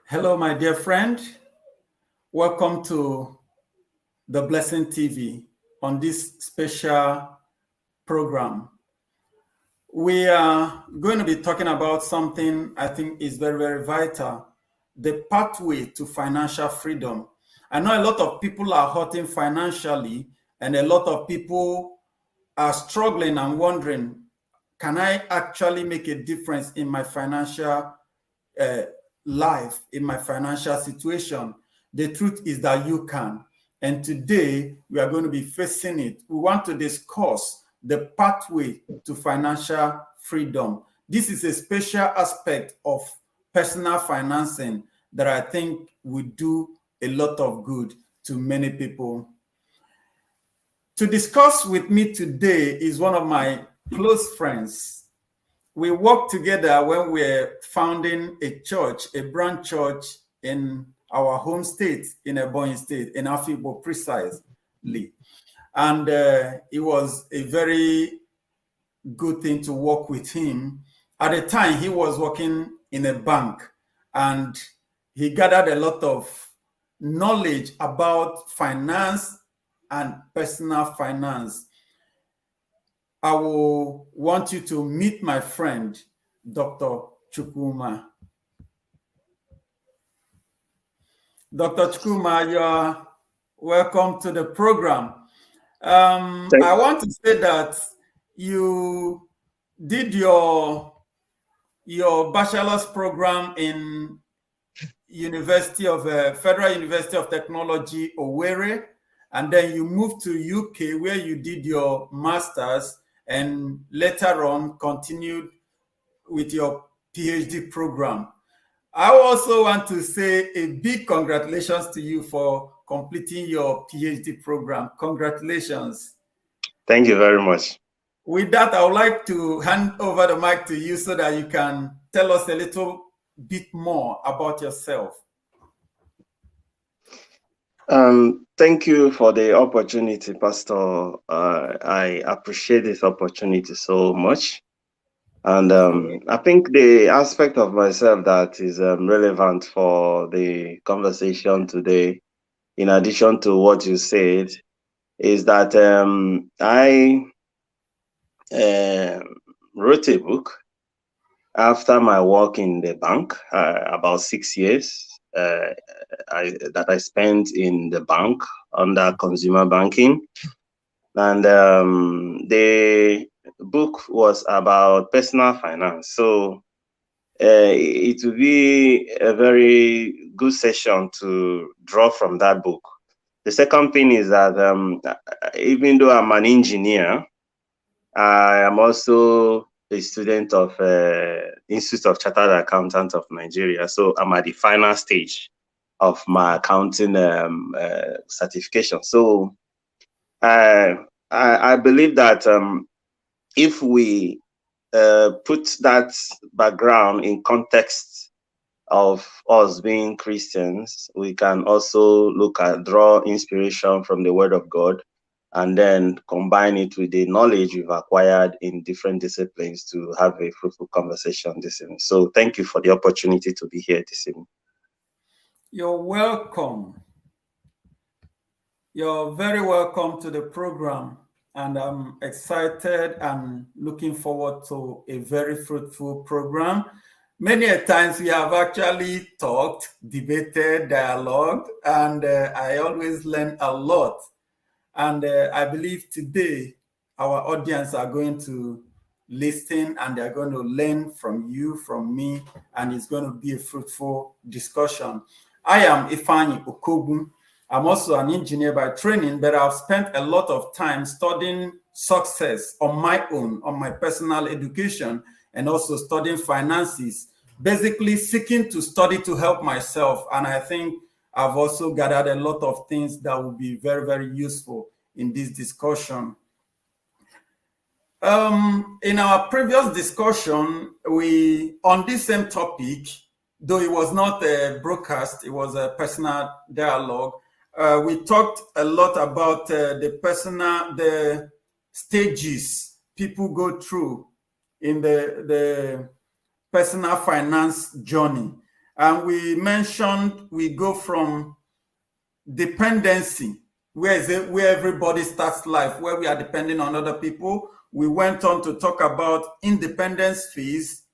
Hello, my dear friend. Welcome to the Blessing TV on this special program. We are going to be talking about something I think is very, very vital, the pathway to financial freedom. I know a lot of people are hurting financially, and a lot of people are struggling and wondering, can I actually make a difference in my financial life, in my financial situation? The truth is that you can. And today we are going to be facing it. We want to discuss the pathway to financial freedom. This is a special aspect of personal financing that I think will do a lot of good to many people. To discuss with me today is one of my close friends. We worked together when we were founding a church, a branch church in our home state, in Ebonyi State, in Afikpo precisely. And it was a very good thing to work with him. At the time, he was working in a bank, and he gathered a lot of knowledge about finance and personal finance. I will want you to meet my friend, Dr. Chukwuma. Dr. Chukwuma, you are welcome to the program. I want to say that you did your bachelor's program in Federal University of Technology, Owerri, and then you moved to UK where you did your master's and later on continued with your PhD program. I also want to say a big congratulations to you for completing your PhD program. Congratulations. Thank you very much. With that, I would like to hand over the mic to you so that you can tell us a little bit more about yourself. Thank you for the opportunity, Pastor. I appreciate this opportunity so much. And I think the aspect of myself that is relevant for the conversation today, in addition to what you said, is that I wrote a book after my work in the bank, about 6 years that I spent in the bank under consumer banking. And the book was about personal finance. So it will be a very good session to draw from that book. The second thing is that even though I'm an engineer, I am also a student of Institute of Chartered Accountants of Nigeria. So I'm at the final stage of my accounting certification. So I believe that if we put that background in context of us being Christians, we can also draw inspiration from the Word of God, and then combine it with the knowledge we've acquired in different disciplines to have a fruitful conversation this evening. So thank you for the opportunity to be here this evening. You're welcome. You're very welcome to the program, and I'm excited and looking forward to a very fruitful program. Many a times we have actually talked, debated, dialogued, and I always learn a lot. And I believe today our audience are going to listen and they're going to learn from you, from me, and it's going to be a fruitful discussion. I am Ifeanyi Okogwu. I'm also an engineer by training, but I've spent a lot of time studying success on my own, on my personal education, and also studying finances, basically seeking to study to help myself. And I think I've also gathered a lot of things that will be very, very useful in this discussion. In our previous discussion, on this same topic, though it was not a broadcast, it was a personal dialogue, we talked a lot about the stages people go through in the personal finance journey. And we mentioned we go from dependency, where everybody starts life, where we are depending on other people. We went on to talk about independence phase,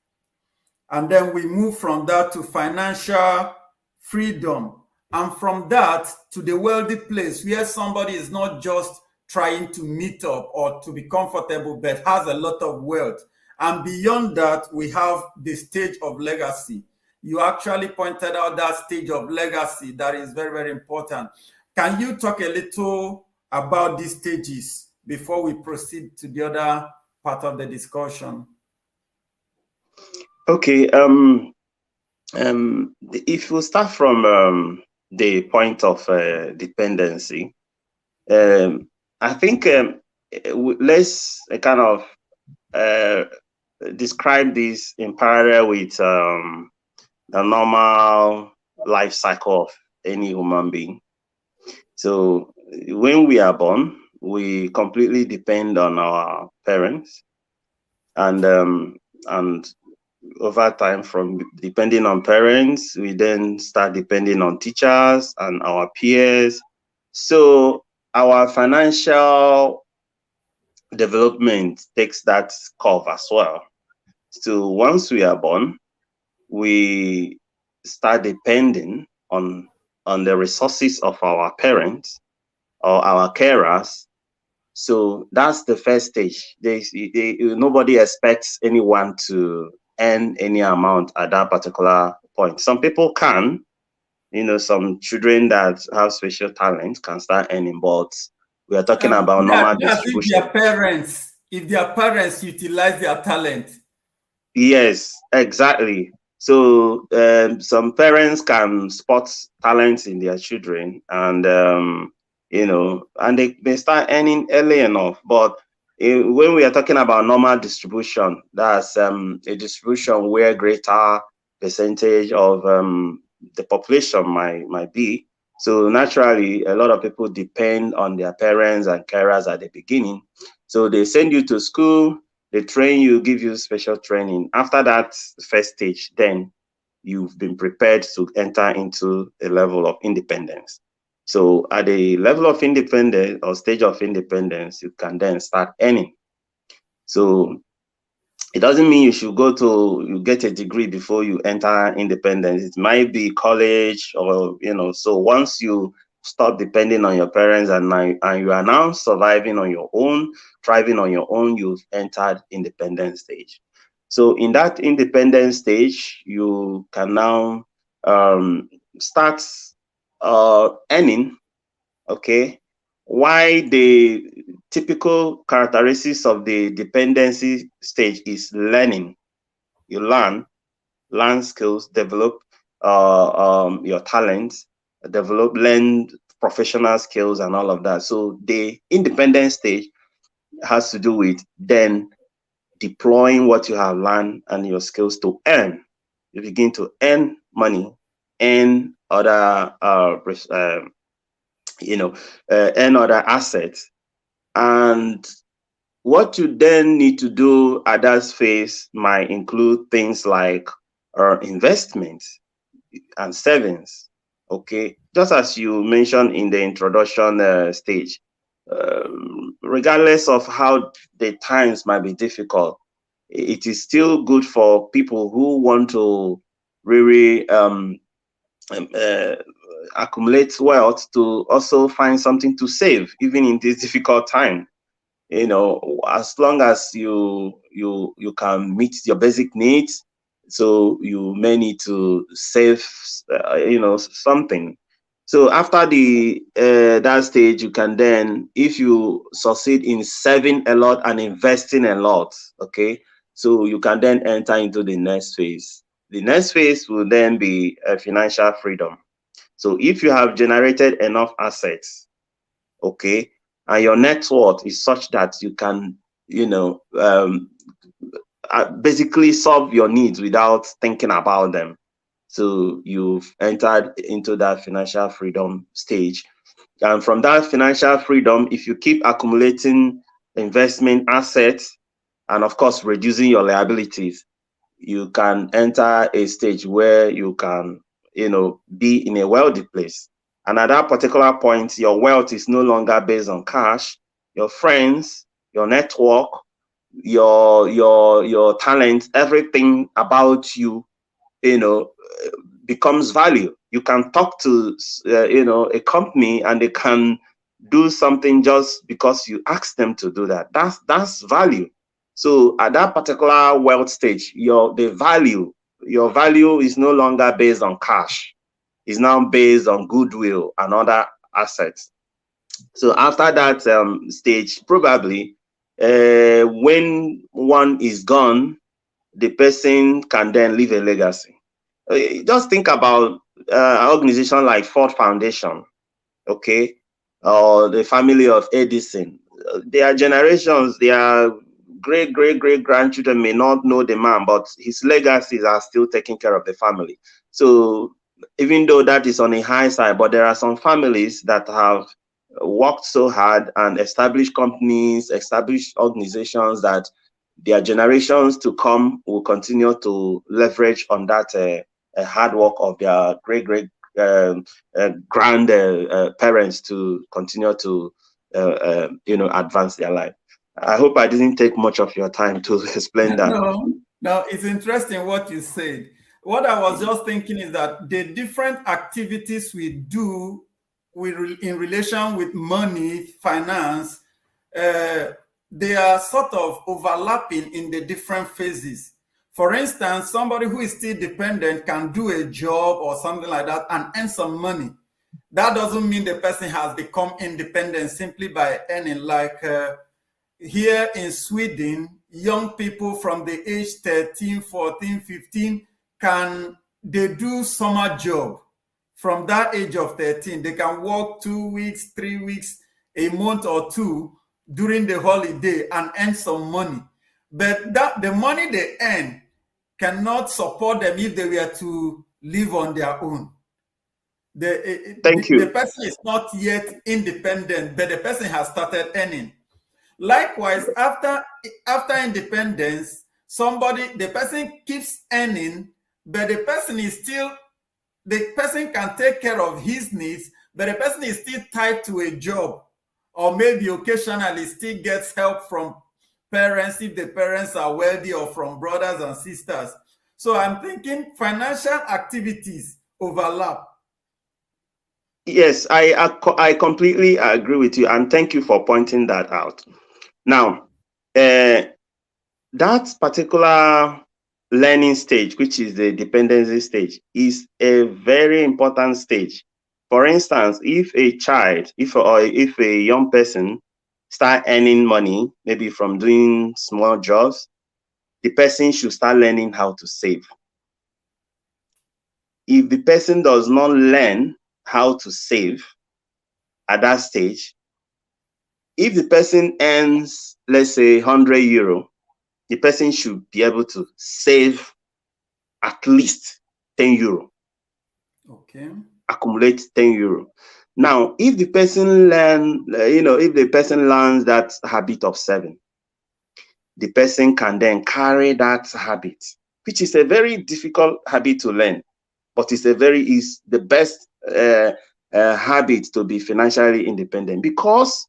and then we move from that to financial freedom, and from that to the wealthy place where somebody is not just trying to meet up or to be comfortable, but has a lot of wealth. And beyond that, we have the stage of legacy. You actually pointed out that stage of legacy that is very, very important. Can you talk a little about these stages before we proceed to the other part of the discussion? Okay. If we start from the point of dependency, I think let's kind of describe this in parallel with the normal life cycle of any human being. So when we are born, we completely depend on our parents, and over time, from depending on parents, we then start depending on teachers and our peers. So our financial development takes that curve as well. So once we are born, we start depending on the resources of our parents or our carers. So that's the first stage. Nobody expects anyone to earn any amount at that particular point. Some people can, some children that have special talents can start earning, but we are talking about normal distribution. If their parents utilize their talent. Yes, exactly. So some parents can spot talents in their children, and and they start earning early enough. But when we are talking about normal distribution, that's a distribution where greater percentage of the population might be. So naturally, a lot of people depend on their parents and carers at the beginning. So they send you to school, they train you, give you special training. After that first stage, then you've been prepared to enter into a level of independence. So at the level of independence or stage of independence, you can then start earning. So it doesn't mean you get a degree before you enter independence. It might be college or, so once you stop depending on your parents and you are now surviving on your own, thriving on your own, you've entered independence stage. So in that independence stage, you can now start earning. Okay. Why the typical characteristics of the dependency stage is learning. You learn skills, develop your talents, learn professional skills and all of that. So the independent stage has to do with then deploying what you have learned and your skills to earn. You begin to earn money, earn other earn other assets. And what you then need to do at that phase might include things like investments and savings. Okay, just as you mentioned in the introduction stage, regardless of how the times might be difficult, it is still good for people who want to really accumulate wealth to also find something to save, even in this difficult time. As long as you can meet your basic needs, so you may need to save something. So after the that stage, you can then, if you succeed in saving a lot and investing a lot, okay, so you can then enter into the next phase. The next phase will then be financial freedom. So if you have generated enough assets, okay, and your net worth is such that you can, basically solve your needs without thinking about them. So you've entered into that financial freedom stage. And from that financial freedom, if you keep accumulating investment assets and of course reducing your liabilities, you can enter a stage where you can, be in a wealthy place. And at that particular point, your wealth is no longer based on cash. Your friends, your network, your talent, everything about you, becomes value. You can talk to a company and they can do something just because you ask them to do that. That's value. So at that particular wealth stage, your value is no longer based on cash. It's now based on goodwill and other assets. So after that stage, probably when one is gone, the person can then leave a legacy. Just think about an organization like Ford Foundation, okay, or the family of Edison. Their generations, their great grandchildren may not know the man, but his legacies are still taking care of the family. So even though that is on a high side, but there are some families that have worked so hard and established companies, established organizations that their generations to come will continue to leverage on that hard work of their great grand parents to continue to advance their life. I hope I didn't take much of your time to explain that. No, it's interesting what you said. What I was just thinking is that the different activities we do in relation with money, finance, they are sort of overlapping in the different phases. For instance, somebody who is still dependent can do a job or something like that and earn some money. That doesn't mean the person has become independent simply by earning. Like here in Sweden, young people from the age 13, 14, 15 they do summer job. From that age of 13, they can work 2 weeks, 3 weeks, a month or two during the holiday and earn some money. But the money they earn cannot support them if they were to live on their own. Thank you. The person is not yet independent, but the person has started earning. Likewise, after independence, the person keeps earning, but the person can take care of his needs, but the person is still tied to a job, or maybe occasionally still gets help from parents if the parents are wealthy, or from brothers and sisters. So I'm thinking financial activities overlap. Yes, I completely agree with you, and thank you for pointing that out. Now, that particular learning stage, which is the dependency stage, is a very important stage. For instance, if a young person start earning money, maybe from doing small jobs, the person should start learning how to save. If the person does not learn how to save at that stage, if the person earns, let's say, 100 euro, the person should be able to save at least 10 euro. Okay. Accumulate 10 euro. Now, if the person learns that habit of saving, the person can then carry that habit, which is a very difficult habit to learn, but is the best habit to be financially independent, because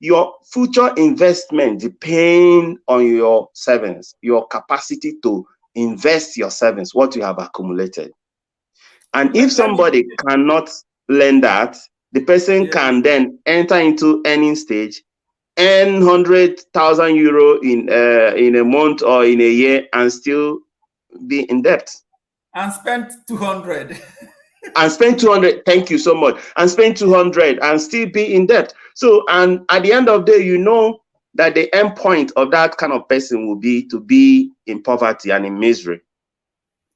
your future investment depend on your savings, your capacity to invest your savings, what you have accumulated. And if somebody cannot learn that, the person can then enter into earning stage, earn 100,000 euro in a month or in a year, and still be in debt. And spend 200. And spend 200. Thank you so much. And spend 200 and still be in debt. So, and at the end of the day, that the end point of that kind of person will be to be in poverty and in misery,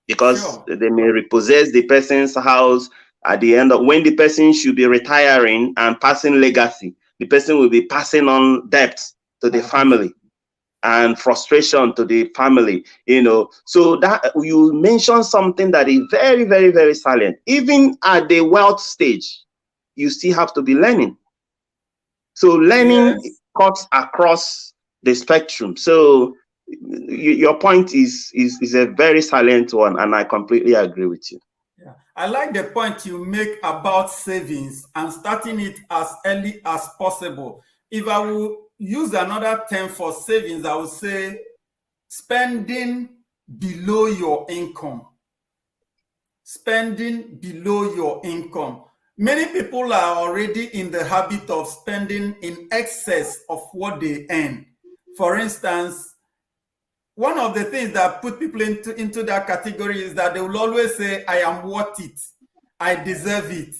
because they may repossess the person's house at the end of when the person should be retiring and passing legacy. The person will be passing on debt to the family and frustration to the family, So that you mentioned something that is very, very, very salient. Even at the wealth stage, you still have to be learning. So learning cuts across the spectrum. So your point is a very salient one, and I completely agree with you. Yeah. I like the point you make about savings and starting it as early as possible. If I will use another term for savings, I would say spending below your income. Spending below your income. Many people are already in the habit of spending in excess of what they earn. For instance, one of the things that put people into that category is that they will always say, I am worth it, I deserve it.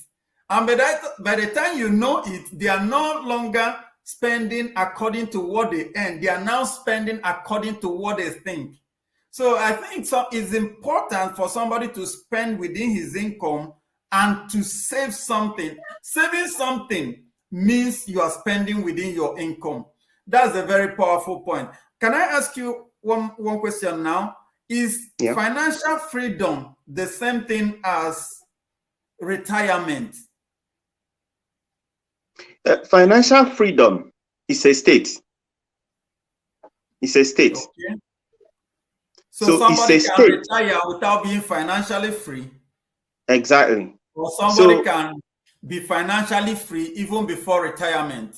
And by the time you know it, they are no longer spending according to what they earn. They are now spending according to what they think. So I think it's important for somebody to spend within his income and to save something. Saving something means you are spending within your income. That's a very powerful point. Can I ask you one question now? Is financial freedom the same thing as retirement? Financial freedom is a state. It's a state. Okay. So somebody can retire without being financially free? Exactly. Or somebody can be financially free even before retirement?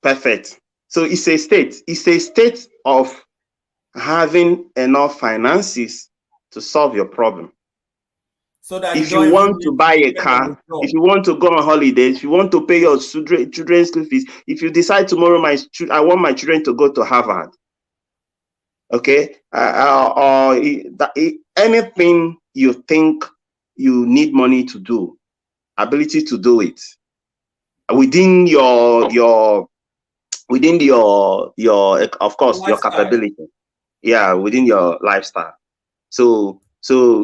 Perfect. So it's a state. It's a state of having enough finances to solve your problem. So that if you want to buy a car, if you want to go on holiday, if you want to pay your children's school fees, if you decide tomorrow, I want my children to go to Harvard, okay, or anything you think you need money to do, ability to do it within your of course lifestyle. Your capability, within your lifestyle. So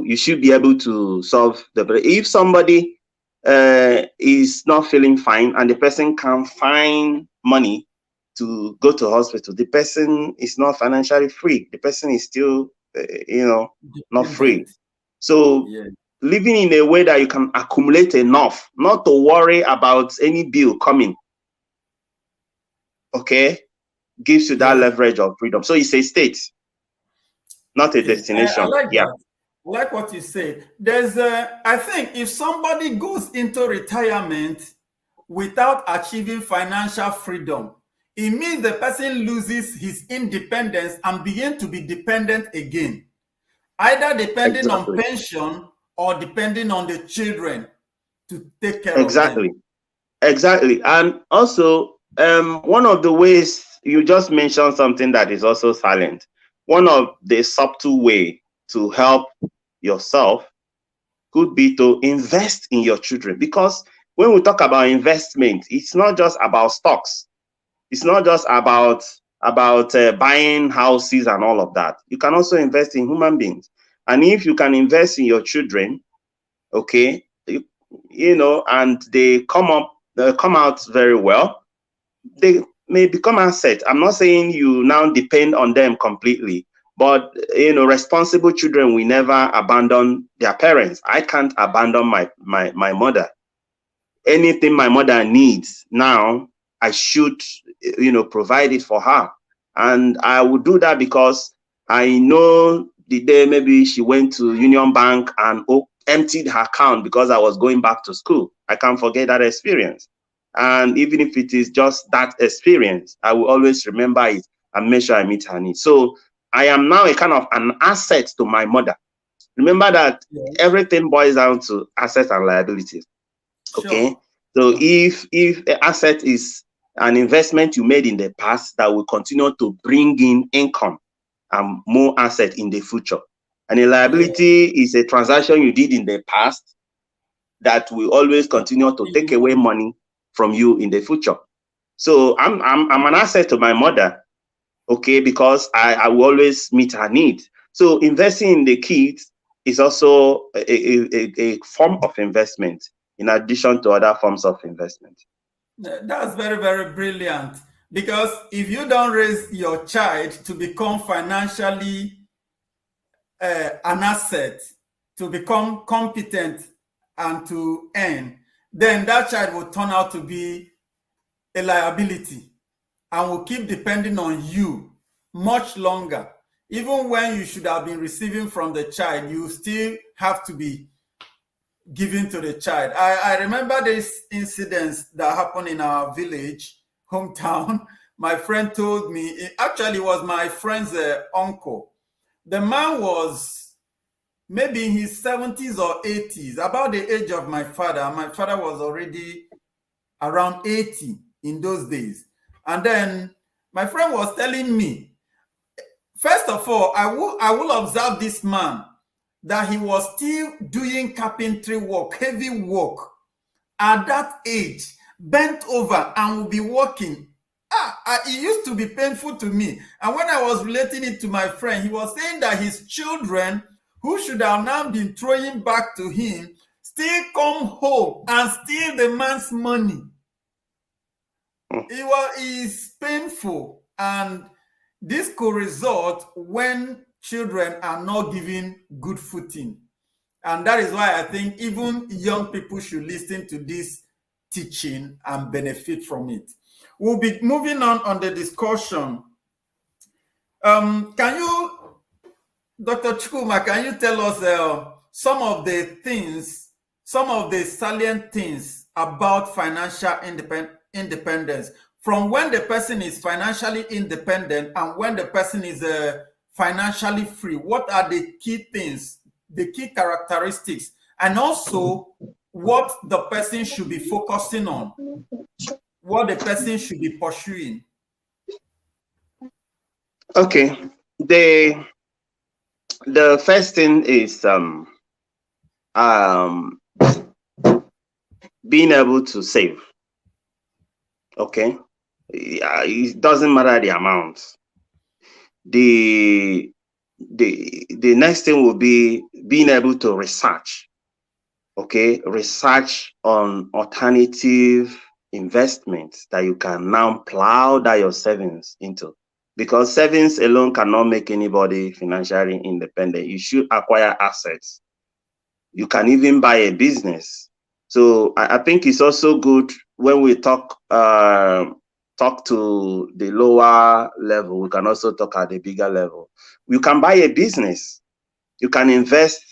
you should be able to solve the problem. If somebody is not feeling fine and the person can find money to go to hospital, the person is not financially free. The person is still, not free. So living in a way that you can accumulate enough, not to worry about any bill coming, okay, gives you that leverage of freedom. So it's a state, not a destination. I like that. I like what you say. I think if somebody goes into retirement without achieving financial freedom, it means the person loses his independence and begins to be dependent again, either depending on pension or depending on the children to take care of them. Exactly. And also, one of the ways you just mentioned something that is also silent. One of the subtle way to help yourself could be to invest in your children, because when we talk about investment, it's not just about stocks. It's not just about buying houses and all of that. You can also invest in human beings. And if you can invest in your children, okay, and they come out very well, they may become assets. I'm not saying you now depend on them completely, but responsible children will never abandon their parents. I can't abandon my mother. Anything my mother needs now, I should provide it for her. And I will do that because I know the day maybe she went to Union Bank and emptied her account because I was going back to school. I can't forget that experience. And even if it is just that experience, I will always remember it and make sure I meet her needs. So I am now a kind of an asset to my mother. Remember that everything boils down to assets and liabilities. Okay. Sure. So if an asset is an investment you made in the past that will continue to bring in income and more asset in the future, and a liability is a transaction you did in the past that will always continue to take away money from you in the future. So I'm an asset to my mother, okay, because I will always meet her needs. So investing in the kids is also a form of investment in addition to other forms of investment. That's very, very brilliant, because if you don't raise your child to become financially an asset, to become competent and to earn, then that child will turn out to be a liability and will keep depending on you much longer. Even when you should have been receiving from the child, you still have to be giving to the child. I remember this incident that happened in our village, hometown. My friend told me, it actually was my friend's uncle. The man was maybe in his 70s or 80s, about the age of my father. My father was already around 80 in those days. And then my friend was telling me, first of all, I will observe this man, that he was still doing carpentry work, heavy work at that age, bent over and will be working. It used to be painful to me. And when I was relating it to my friend, he was saying that his children, who should have now been throwing back to him, still come home and steal the man's money. It is painful, and this could result when children are not given good footing. And that is why I think even young people should listen to this teaching and benefit from it. We'll be moving on the discussion. Can you, Dr. Chukwuma, can you tell us some of the salient things about financial independence, from when the person is financially independent and when the person is financially free? What are the key things, the key characteristics, and also what the person should be focusing on, what the person should be pursuing? Okay, the first thing is being able to save. Okay, it doesn't matter the amount. The next thing will be being able to research. Okay, research on alternative investments that you can now plow that your savings into, because savings alone cannot make anybody financially independent. You should acquire assets. You can even buy a business. So I think it's also good when we talk to the lower level. We can also talk at the bigger level. You can buy a business. You can invest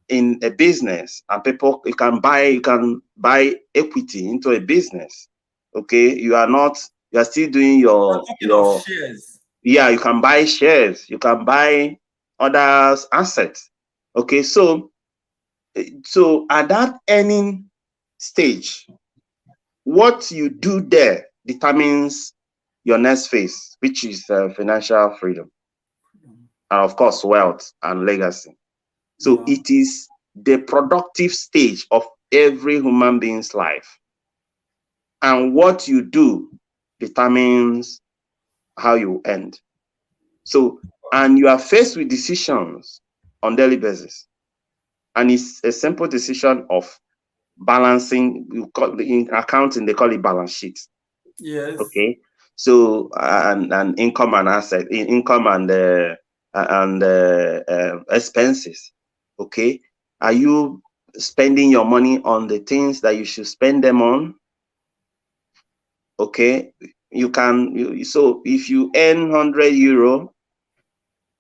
in a business, and you can buy equity into a business. Okay, you are still doing your shares. Yeah, you can buy shares. You can buy other assets. Okay, so at that earning stage, what you do there determines your next phase, which is financial freedom, and of course wealth and legacy. So it is the productive stage of every human being's life, and what you do determines how you end. So, and you are faced with decisions on daily basis, and it's a simple decision of balancing. In accounting, they call it balance sheet. Yes. Okay. So and income and asset, income and expenses. Okay. Are you spending your money on the things that you should spend them on? Okay. So if you earn €100,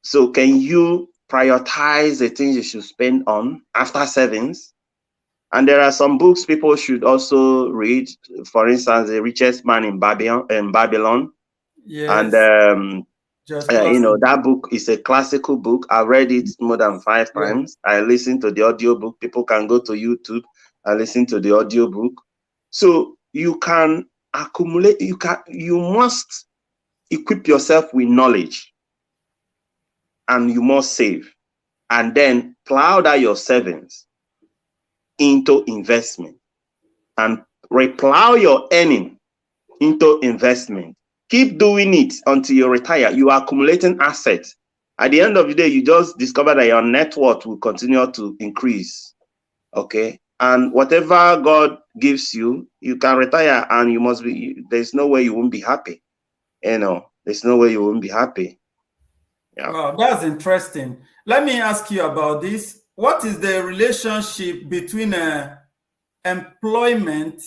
so can you prioritize the things you should spend on after savings? And there are some books people should also read. For instance, The Richest Man in Babylon. Yes. And that book is a classical book. I read it more than 5 times. I listened to the audiobook. People can go to YouTube and listen to the audiobook. So you can accumulate. You must equip yourself with knowledge, and you must save, and then plow out your savings into investment, and replow your earning into investment. Keep doing it until you retire. You are accumulating assets. At the end of the day, you just discover that your net worth will continue to increase. Okay, and whatever God gives you, you can retire, and you must be. There's no way you won't be happy. There's no way you won't be happy. Yeah. Wow, that's interesting. Let me ask you about this. What is the relationship between employment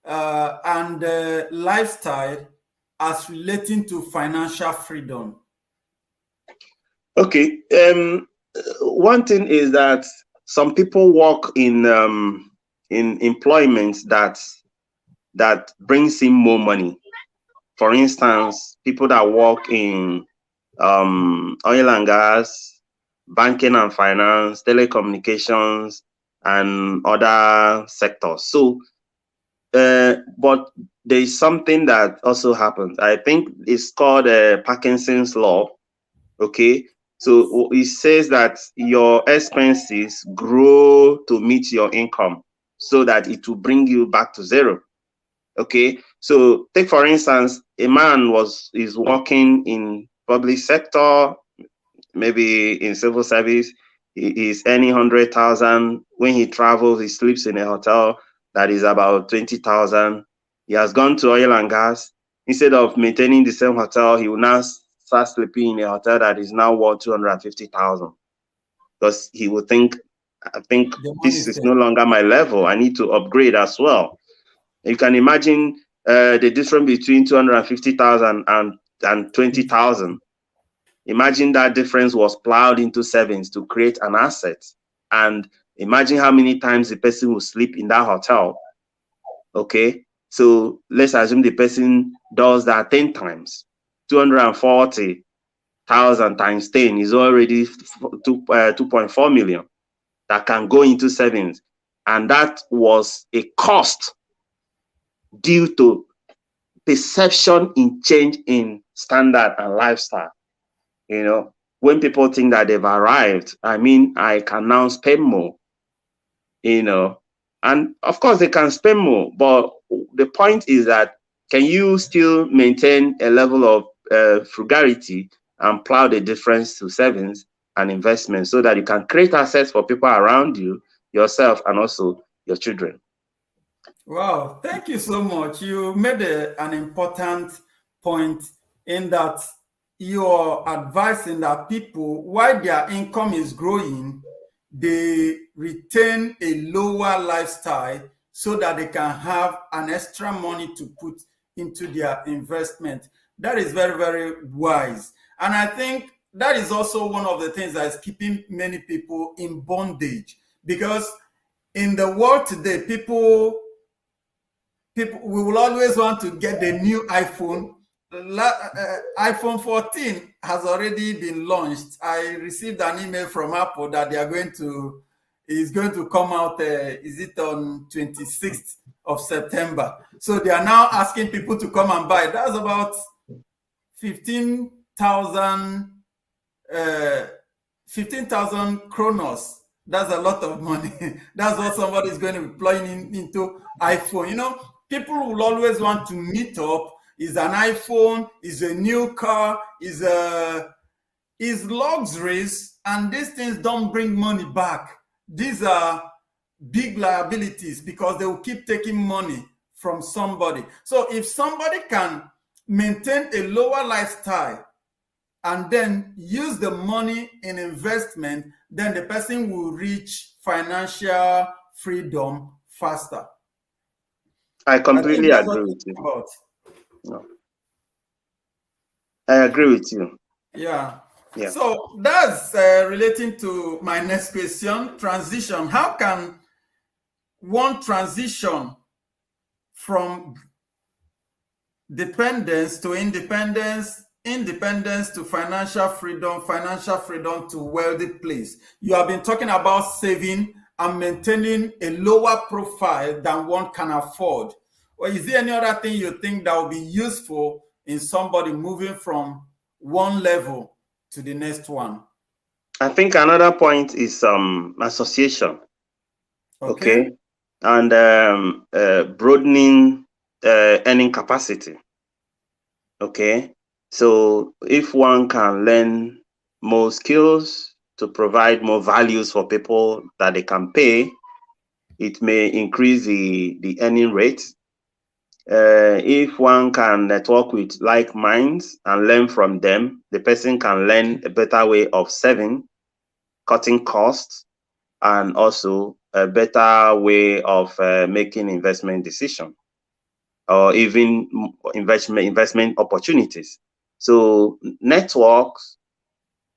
and lifestyle as relating to financial freedom? Okay. One thing is that some people work in employment that brings in more money. For instance, people that work in oil and gas, banking and finance, telecommunications, and other sectors. So, but there is something that also happens. I think it's called Parkinson's law. Okay. So it says that your expenses grow to meet your income so that it will bring you back to zero. Okay. So take for instance, a man is working in public sector, maybe in civil service. He is earning 100,000. When he travels, he sleeps in a hotel that is about 20,000. He has gone to oil and gas. Instead of maintaining the same hotel, he will now start sleeping in a hotel that is now worth 250,000, because he will think, I think this is no longer my level. I need to upgrade as well. You can imagine the difference between 250,000 and 20,000. Imagine that difference was plowed into savings to create an asset. And imagine how many times the person will sleep in that hotel. Okay. So let's assume the person does that 10 times. 240,000 times 10 is already 2.4 million that can go into savings. And that was a cost due to perception in change in standard and lifestyle. You know, when people think that they've arrived, I mean, I can now spend more, you know, and of course they can spend more, but the point is that can you still maintain a level of frugality and plow the difference to savings and investment so that you can create assets for people around you, yourself, and also your children? Wow, thank you so much. You made an important point in that you're advising that people, while their income is growing, they retain a lower lifestyle so that they can have an extra money to put into their investment. That is very, very wise. And I think that is also one of the things that is keeping many people in bondage, because in the world today, people we will always want to get the new iPhone. iPhone 14 has already been launched. I received an email from Apple that they are going to come out. Is it on 26th of September? So they are now asking people to come and buy. That's about 15,000 kronos. That's a lot of money. That's what somebody is going to be plugging into iPhone. You know, people will always want to meet up. Is an iPhone, is a new car, is luxuries, and these things don't bring money back. These are big liabilities because they will keep taking money from somebody. So if somebody can maintain a lower lifestyle and then use the money in investment, then the person will reach financial freedom faster. I completely agree with you. No. I agree with you. Yeah. Yeah. So that's relating to my next question, transition. How can one transition from dependence to independence, independence to financial freedom to wealthy place? You have been talking about saving and maintaining a lower profile than one can afford. Or is there any other thing you think that will be useful in somebody moving from one level to the next one? I think another point is association. Okay. And broadening earning capacity. Okay. So if one can learn more skills to provide more values for people that they can pay, it may increase the earning rate. If one can network with like minds and learn from them, the person can learn a better way of saving, cutting costs, and also a better way of making investment decision. or even investment opportunities. So networks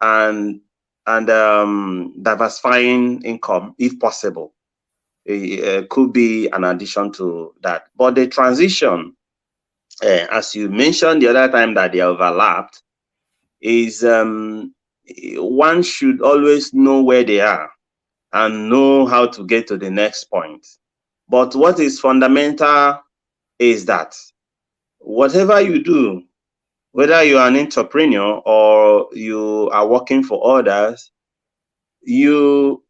and diversifying income, if possible, could be an addition to that. But the transition, as you mentioned the other time that they overlapped, is one should always know where they are and know how to get to the next point. But what is fundamental is that whatever you do, whether you are an entrepreneur or you are working for others, you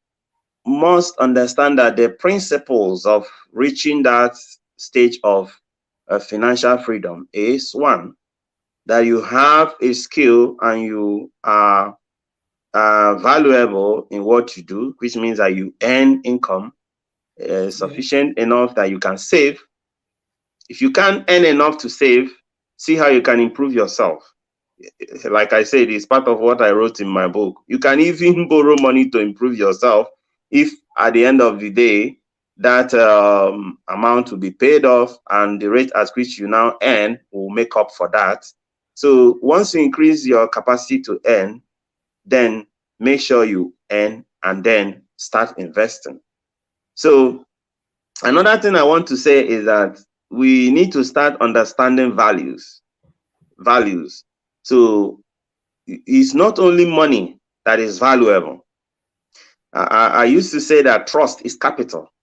must understand that the principles of reaching that stage of financial freedom is one, that you have a skill and you are valuable in what you do, which means that you earn income sufficient enough that you can save. If you can't earn enough to save, see how you can improve yourself. Like I said, it's part of what I wrote in my book. You can even borrow money to improve yourself if at the end of the day, that amount will be paid off and the rate at which you now earn will make up for that. So once you increase your capacity to earn, then make sure you earn and then start investing. So another thing I want to say is that we need to start understanding values. So it's not only money that is valuable. I used to say that trust is capital.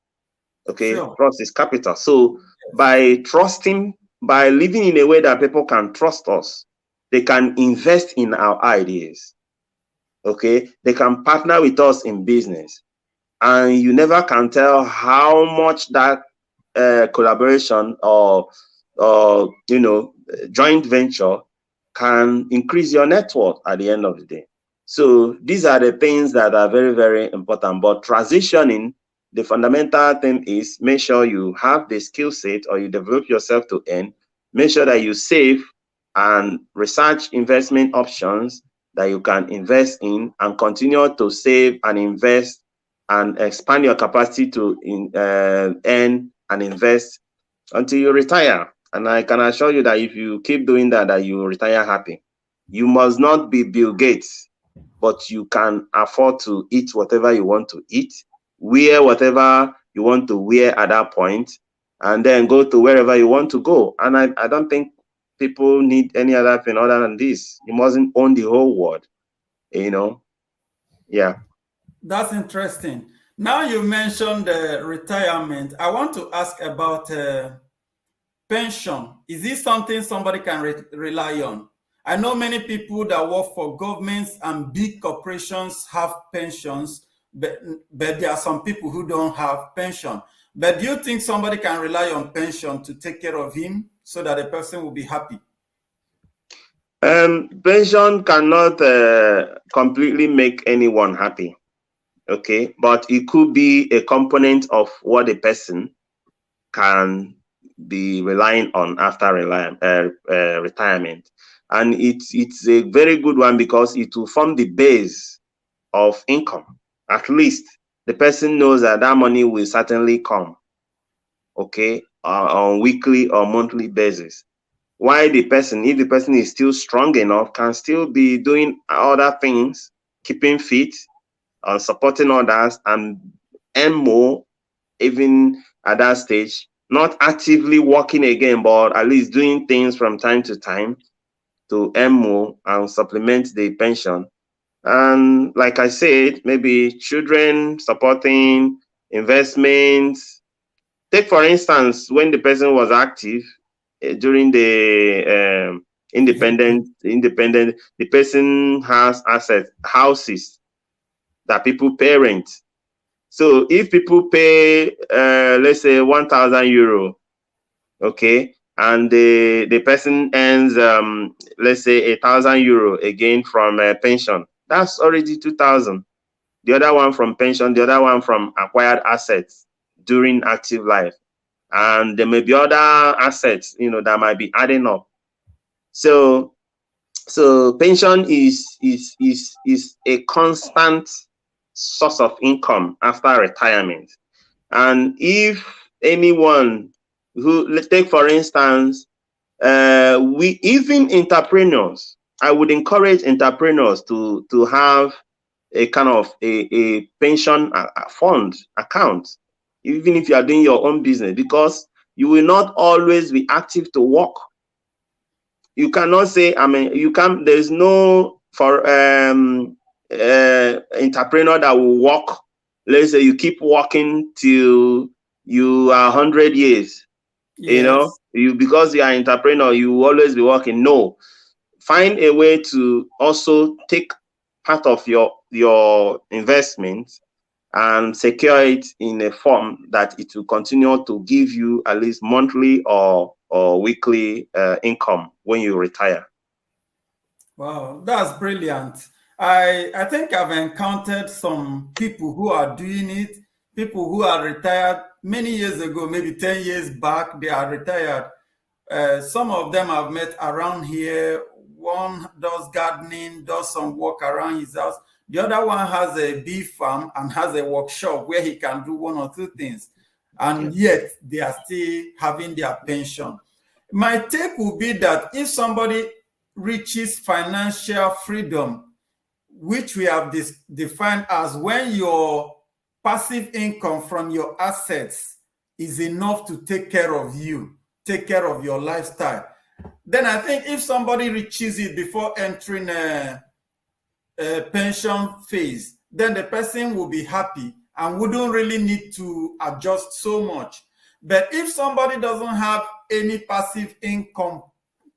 Okay, sure. Trust is capital. So by trusting, by living in a way that people can trust us, they can invest in our ideas. Okay, they can partner with us in business, and you never can tell how much that collaboration or joint venture can increase your net worth at the end of the day. So these are the things that are very, very important. But transitioning, the fundamental thing is make sure you have the skill set or you develop yourself to earn. Make sure that you save and research investment options that you can invest in, and continue to save and invest and expand your capacity to earn and invest until you retire. And I can assure you that if you keep doing that, that you will retire happy. You must not be Bill Gates, but you can afford to eat whatever you want to eat, wear whatever you want to wear at that point, and then go to wherever you want to go. And I don't think people need any other thing other than this. You mustn't own the whole world, Yeah. That's interesting. Now you mentioned retirement. I want to ask about pension. Is this something somebody can rely on? I know many people that work for governments and big corporations have pensions, but there are some people who don't have pension. But do you think somebody can rely on pension to take care of him so that the person will be happy? Pension cannot completely make anyone happy. Okay, but it could be a component of what a person can be relying on after retirement. And it's a very good one because it will form the base of income. At least the person knows that that money will certainly come, okay, on weekly or monthly basis. Why the person, if the person is still strong enough, can still be doing other things, keeping fit, supporting others, and earn more even at that stage, not actively working again, but at least doing things from time to time to earn more and supplement the pension. And like I said, maybe children supporting investments. Take for instance, when the person was active during the independent, the person has assets, houses that people parent. So if people pay, let's say 1,000 euro, okay, and the person earns, let's say 1,000 euro again from pension, that's already 2,000. The other one from pension, the other one from acquired assets during active life. And there may be other assets, that might be adding up. So pension is a constant source of income after retirement. And if anyone let's take for instance, we even entrepreneurs. I would encourage entrepreneurs to have a kind of a pension fund account, even if you are doing your own business, because you will not always be active to work. You cannot say, I mean, you can't, there's no for entrepreneur that will work. Let's say you keep working till you are 100 years. You know, because you are an entrepreneur, you will always be working. No, find a way to also take part of your investment and secure it in a form that it will continue to give you at least monthly or weekly income when you retire. Wow, that's brilliant. I think I've encountered some people who are doing it, people who are retired many years ago, maybe 10 years back, they are retired. Some of them I've met around here. One does gardening, does some work around his house. The other one has a bee farm and has a workshop where he can do one or two things. And yet they are still having their pension. My take would be that if somebody reaches financial freedom, which we have defined as when your passive income from your assets is enough to take care of you, take care of your lifestyle, then I think if somebody reaches it before entering a pension phase, then the person will be happy and wouldn't really need to adjust so much. But if somebody doesn't have any passive income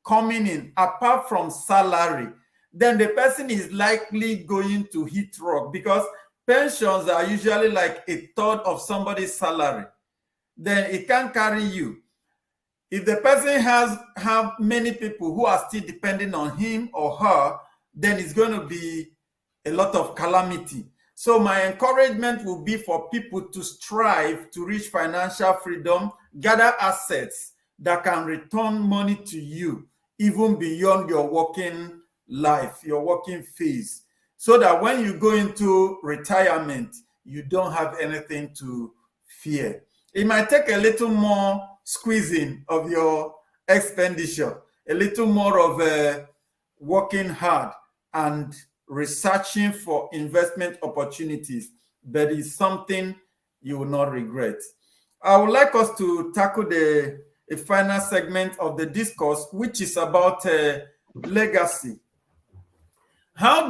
coming in apart from salary, then the person is likely going to hit rock, because pensions are usually like a third of somebody's salary. Then it can't carry you. If the person have many people who are still depending on him or her, then it's going to be a lot of calamity. So my encouragement will be for people to strive to reach financial freedom, gather assets that can return money to you even beyond your working life, your working phase, so that when you go into retirement, you don't have anything to fear. It might take a little more squeezing of your expenditure, a little more of working hard and researching for investment opportunities, but it's something you will not regret. I would like us to tackle a final segment of the discourse, which is about legacy. What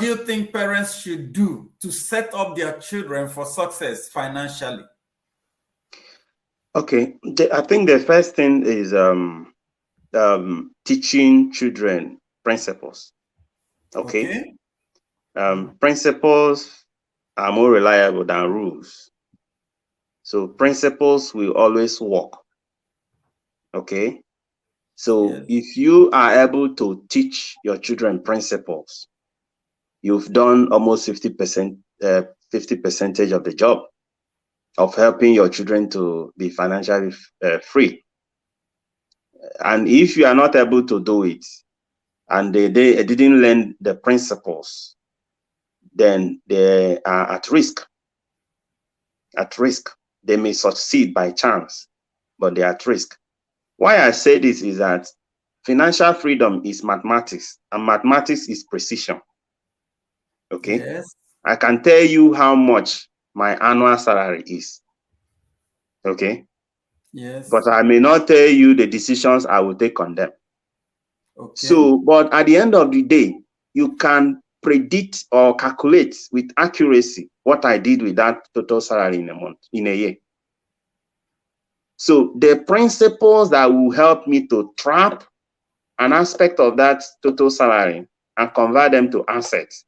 do you think parents should do to set up their children for success financially? Okay, I think the first thing is teaching children principles. Okay. Principles are more reliable than rules. So principles will always work. Okay. So if you are able to teach your children principles, you've done almost 50% of the job of helping your children to be financially free. And if you are not able to do it, and they didn't learn the principles, then they are at risk. At risk. They may succeed by chance, but they are at risk. Why I say this is that financial freedom is mathematics, and mathematics is precision. Okay? Yes. I can tell you how much my annual salary is. Okay? Yes. But I may not tell you the decisions I will take on them. Okay. So, but at the end of the day, you can predict or calculate with accuracy what I did with that total salary in a month, in a year. So the principles that will help me to trap an aspect of that total salary and convert them to assets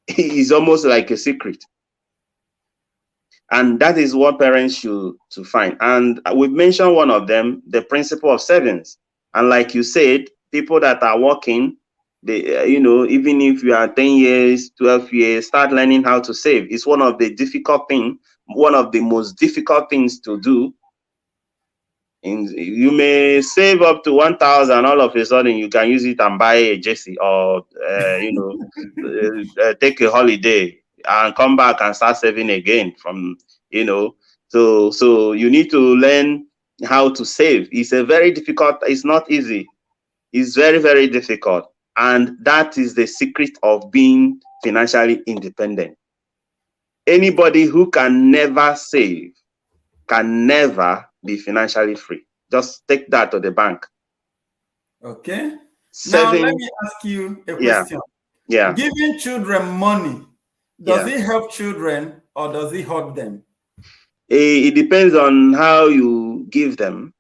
is almost like a secret. And that is what parents should to find. And we've mentioned one of them, the principle of savings. And like you said, people that are working, they, even if you are 10 years, 12 years, start learning how to save. It's one of the one of the most difficult things to do. You may save up to 1,000, all of a sudden you can use it and buy a jersey or, take a holiday and come back and start saving again from, So you need to learn how to save. It's a very difficult, it's not easy. It's very, very difficult. And that is the secret of being financially independent. Anybody who can never save can never be financially free. Just take that to the bank. Okay. Now, let Saving, me ask you a yeah, question. yeah. Giving children money, does Yeah. it help children or does it hurt them? It depends on how you give them.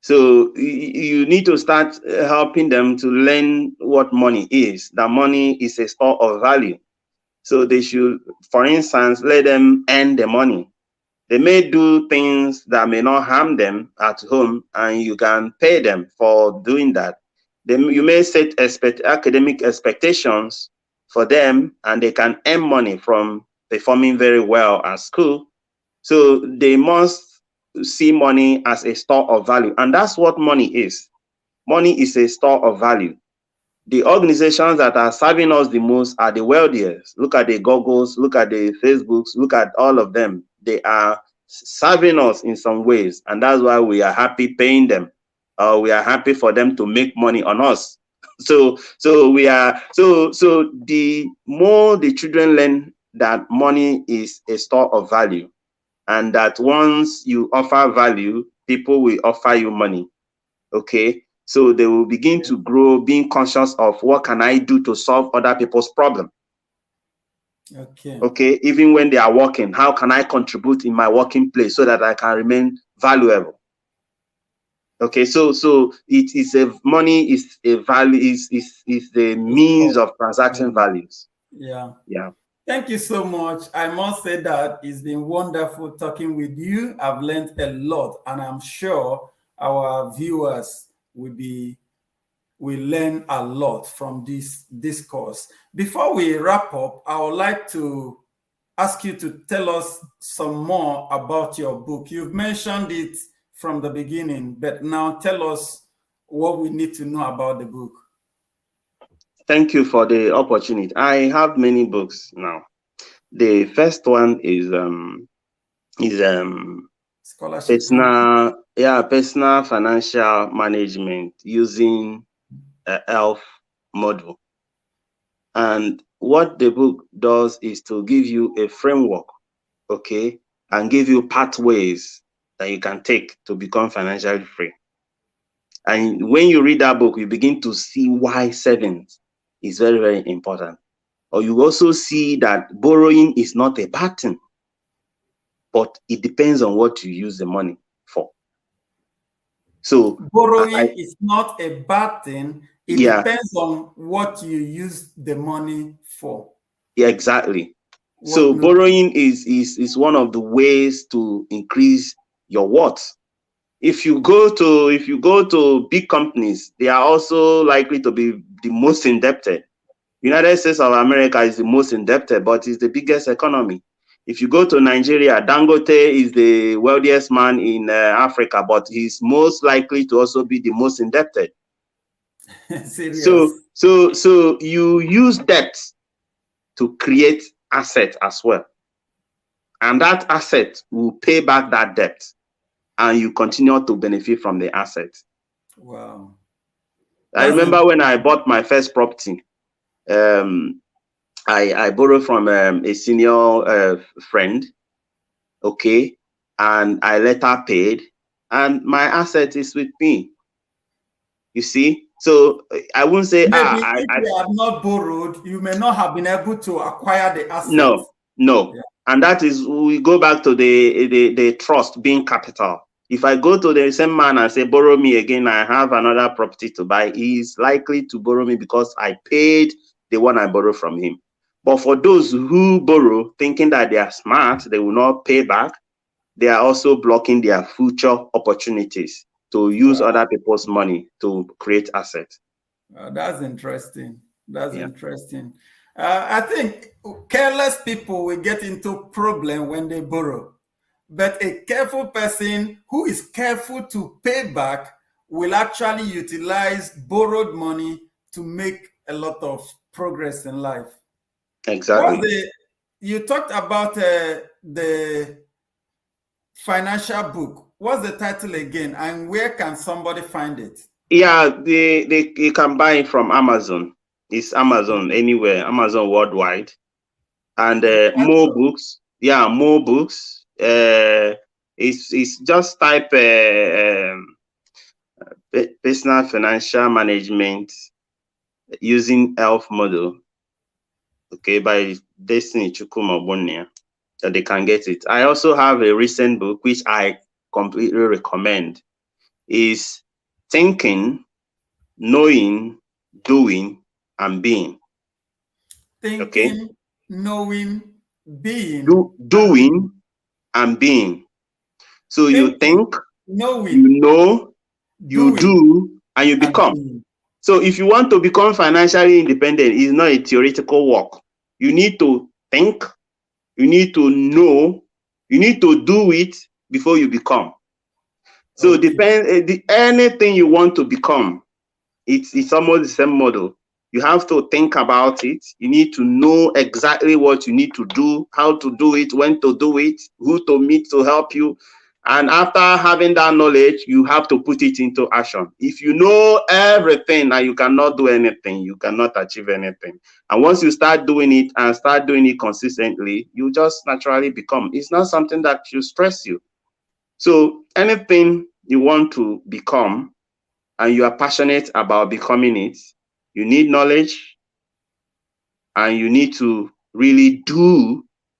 So you need to start helping them to learn what money is. That money is a store of value. So they should, for instance, let them earn the money. They may do things that may not harm them at home, and you can pay them for doing that. Then you may set academic expectations for them, and they can earn money from performing very well at school. So they must see money as a store of value, and that's what money is. Money is a store of value. The organizations that are serving us the most are the wealthiest. Look at the Googles, look at the Facebooks, look at all of them. They are serving us in some ways, and that's why we are happy paying them. We are happy for them to make money on us. So the more the children learn that money is a store of value, and that once you offer value, people will offer you money. Okay, so they will begin to grow being conscious of what can I do to solve other people's problem. Okay, even when they are working, how can I contribute in my working place so that I can remain valuable? Okay, so it is money is a value, is the means of transacting values. Yeah. Thank you so much. I must say that it's been wonderful talking with you. I've learned a lot, and I'm sure our viewers will learn a lot from this discourse. Before we wrap up, I would like to ask you to tell us some more about your book. You've mentioned it from the beginning, but now tell us what we need to know about the book. Thank you for the opportunity. I have many books now. The first one is Scholarship. personal financial management using a ELF model. And what the book does is to give you a framework, okay, and give you pathways that you can take to become financially free. And when you read that book, you begin to see why savings is very, very important. Or you also see that borrowing is not a bad thing, but it depends on what you use the money for. So borrowing is not a bad thing. It depends on what you use the money for. Yeah, exactly. So borrowing is one of the ways to increase your worth. If you go to big companies, they are also likely to be the most indebted. United States of America is the most indebted, but it's the biggest economy. If you go to Nigeria, Dangote is the wealthiest man in Africa, but he's most likely to also be the most indebted. So you use debt to create asset as well. And that asset will pay back that debt, and you continue to benefit from the asset. Wow. I remember when I bought my first property, I borrowed from a senior friend, okay, and I later paid, and my asset is with me. You see, so I wouldn't say maybe if you had not borrowed, you may not have been able to acquire the asset. No, and that is, we go back to the trust being capital. If I go to the same man and say, borrow me again, I have another property to buy, he is likely to borrow me because I paid the one I borrowed from him. But for those who borrow thinking that they are smart, they will not pay back, they are also blocking their future opportunities to use other people's money to create assets. That's interesting. That's interesting. I think careless people will get into problem when they borrow. But a careful person who is careful to pay back will actually utilize borrowed money to make a lot of progress in life. Exactly. You talked about the financial book. What's the title again, and where can somebody find it? Yeah, they you can buy it from Amazon. It's Amazon anywhere, Amazon worldwide. And more books. Yeah, more books. It's just type personal financial management using health model. Okay, by Destiny Chukwuma Ogbonna, that they can get it. I also have a recent book which I completely recommend. Is Thinking, Knowing, Doing, and Being. Thinking, okay? Knowing, being, Doing, and being. So thinking, you think, knowing, you know, you do, and you become. being. So if you want to become financially independent, it's not a theoretical work. You need to think, you need to know, you need to do it before you become. So anything you want to become, it's almost the same model. You have to think about it. You need to know exactly what you need to do, how to do it, when to do it, who to meet to help you. And after having that knowledge, you have to put it into action. If you know everything and you cannot do anything, you cannot achieve anything. And once you start doing it and start doing it consistently, you just naturally become. It's not something that should stress you. So anything you want to become and you are passionate about becoming it, you need knowledge and you need to really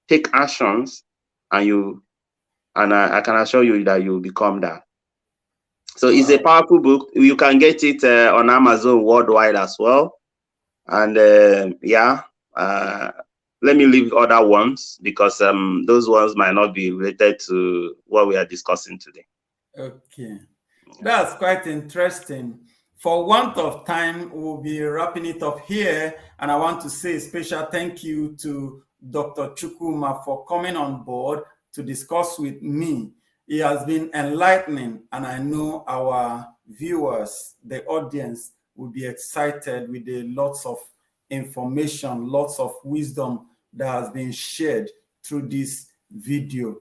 take actions, and I can assure you that you'll become that. So it's a powerful book. You can get it on Amazon worldwide as well. And let me leave other ones because those ones might not be related to what we are discussing today. Okay, that's quite interesting. For want of time, we'll be wrapping it up here. And I want to say a special thank you to Dr. Chukwuma for coming on board to discuss with me. It has been enlightening, and I know our viewers, the audience, will be excited with the lots of information, lots of wisdom that has been shared through this video.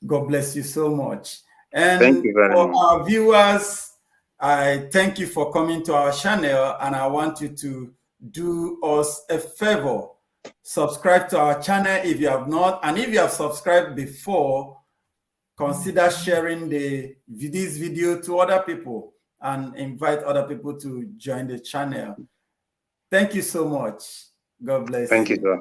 God bless you so much. And thank you very much. Our viewers, I thank you for coming to our channel, and I want you to do us a favor. Subscribe to our channel if you have not, and if you have subscribed before, consider sharing this video to other people and invite other people to join the channel. Thank you so much. God bless you. Thank you, sir.